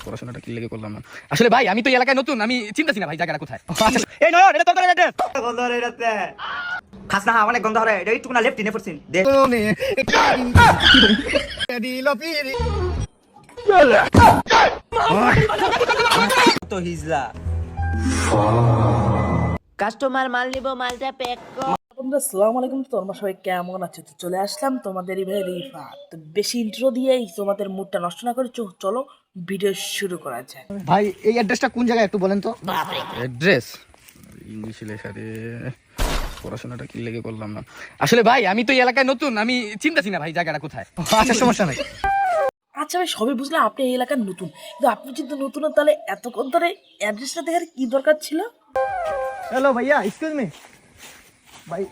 পড়াশোনাটা কি লেগে করলাম না আসলে ভাই। আমি তো এই এলাকায় নতুন, আমি চিন্তাছি না ভাই জায়গাটা কোথায়। এই নয়ন, এটা তোর করে অ্যাড্রেস। গন্ধ হরে এটাতে খাস না অনেক গন্ধ হরে এটা একটু না লেফট ইনে পড়ছিন দে তো হিজলা কাস্টমার মাল নিব, মালটা প্যাক কর। বন্ধুরা আসসালামু আলাইকুম। তোমরা সবাই কেমন আছো? তো চলে আসলাম তোমাদের ভাই রিফা। তো বেশি ইন্ট্রো দিয়েই তোমাদের মুডটা নষ্ট না করে চলো ভিডিও শুরু করা যায়। ভাই এই অ্যাড্রেসটা কোন জায়গায় একটু বলেন তো। অ্যাড্রেস ইংলিশে লেখা রে, পড়াশোনাটা কি লেগে করলাম না আসলে ভাই। আমি তো এই এলাকায় নতুন, আমি চিন্তাছি না ভাই জায়গাটা কোথায়। আচ্ছা সমস্যা নাই। আচ্ছা ভাই, সবই বুঝলাম আপনি এই এলাকার নতুন, কিন্তু আপনি যদি নতুন হন তাহলে এতক্ষণ ধরে অ্যাড্রেসটা দেখার কি দরকার ছিল? হ্যালো ভাইয়া, এক্সকিউজ মি ভাই,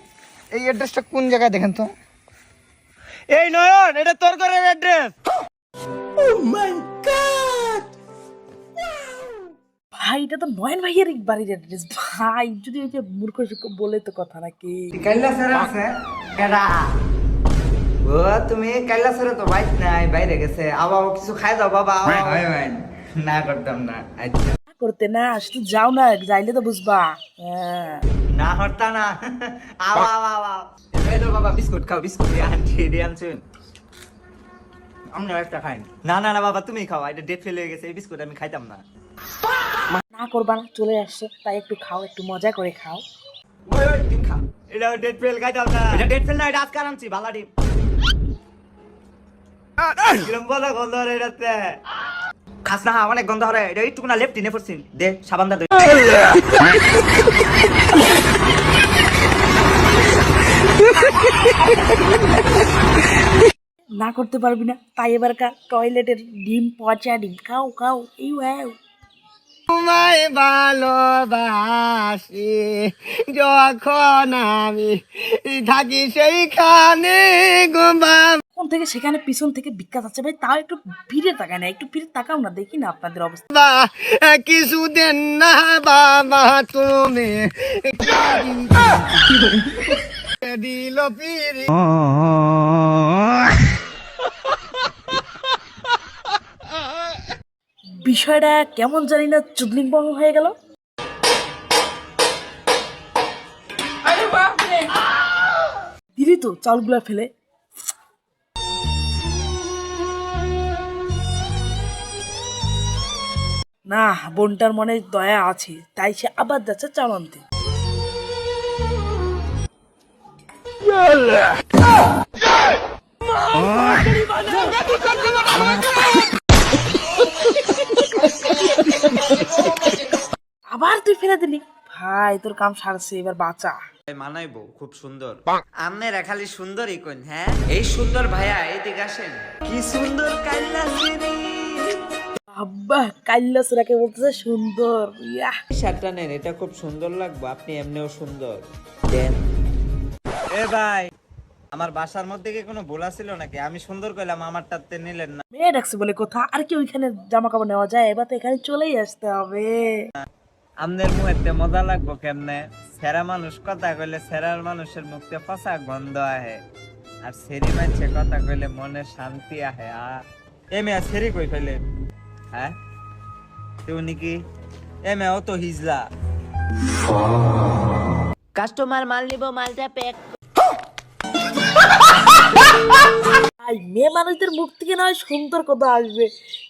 এই অ্যাড্রেসটা কোন জায়গায় দেখেন তো। এই নয়ন, এটা তোর করে অ্যাড্রেস। ভাই এটা তো নয়ন ভাইয়ের বাড়ির অ্যাড্রেস। ভাই যদি ওই যে মূর্খ সুর্খ বলে তো কথা নাকি। কাইলা স্যার আছে কেডা? ও তুমি কাইলা স্যার তো বাইক নাই, বাইরে গেছে। আবার কিছু খাই দাও বাবা। না করতাম না। আচ্ছা করতে না শুধু যাও না, যাইলে তো বুঝবা। হ্যাঁ না হরতা না। আওয়া আওয়া আওয়া এই তো বাবা বিস্কুট খাও, বিস্কুট দিয়ে আনছেন। আমি একটা খাই না। না না বাবা তুমি খাও, এটা ডেট ফেল হয়ে গেছে। এই বিস্কুট আমি খাইতাম না। না করবা না, চলে আসছে তাই একটু খাও, একটু মজা করে খাও। ওই ওই ডিম খা। এটা ডেট ফেল খাইতাম না। এটা ডেট ফেল না, এটা আজকে আনছি বালা ডিম। কিরম বলা গন্ধ হরে এটাতে খাস না অনেক গন্ধ হরে এটা একটু না লেফট ইনে পড়ছিন দে সাবান দা। না করতে পারবি না, তাই এবার টয়লেটের ডিম, পচা ডিম খাও খাও। এই ওয়াও তোমায় ভালোবাসি যখন আমি থাকি সেইখানে গোবা। কোন থেকে সেখানে পিছন থেকে বিকাশ আছে ভাই, তাও একটু ফিরে তাকায় না, একটু ফিরে তাকাও না, দেখি না আপনাদের অবস্থা। কিছু দেন না বাবা তুমি দিল পিরি। বিষয়টা কেমন জানি না চুদলিং বং হয়ে গেল। দিলি তো চাউলগুলা ফেলে। না, বোনটার মনে দয়া আছে তাই সে আবার যাচ্ছে চাল আনতে। আবার তুই ফেলে দিলি। ভাই তোর কাম সারছে, এবার বাঁচা। মানাইবো খুব সুন্দর। আপনারা খালি সুন্দরই কোন। হ্যাঁ এই সুন্দর ভাইয়া এইদিকে আসেন। কি সুন্দর কাইল্লা সিরি। আব্বা কাইল্লা সেরাকে বলতেছে সুন্দর। ইয়া শার্টটা নেন, এটা খুব সুন্দর লাগবে। আপনি এমনিও সুন্দর। দেন এ ভাই, আমার বাসার মধ্যে কি কোনো ভুল ছিল নাকি? আমি সুন্দর কইলাম, আমারটাতে নিলেন না। মেয়ে ডাকছে বলে কথা, আর কি ওইখানে জামা কাপড় নেওয়া যায়? এবার তো এখানে চলেই আসতে হবে। আমনের মুখেতে মজা লাগবো কেমনে? সেরা মানুষ কথা কইলে সেরার মানুষের মুখতে পচা গন্ধ আহে, আর সেরি মানছে কথা কইলে মনে শান্তি আহে। এ মেয়া সেরি কই ফেলে? হ্যাঁ তুই নাকি এ মেয়া ও তো হিজলা। কাস্টমার মাল নিব, মালটা প্যাক কর। ভাই মেয়ে মানুষদের মুখ থেকে নয় সুন্দর কথা আসবে,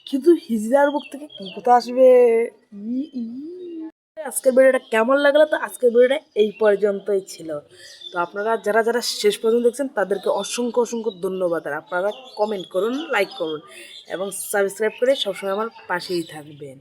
কিন্তু হিজড়ার মুখ থেকে কি কথা আসবে? ই, ই। আজকের ভিডিওটা কেমন লাগলো? তো আজকের ভিডিওটা এই পর্যন্তই ছিল। তো আপনারা যারা যারা শেষ পর্যন্ত দেখছেন তাদেরকে অসংখ্য অসংখ্য ধন্যবাদ। আর আপনারা কমেন্ট করুন, লাইক করুন এবং সাবস্ক্রাইব করে সবসময় আমার পাশেই থাকবেন।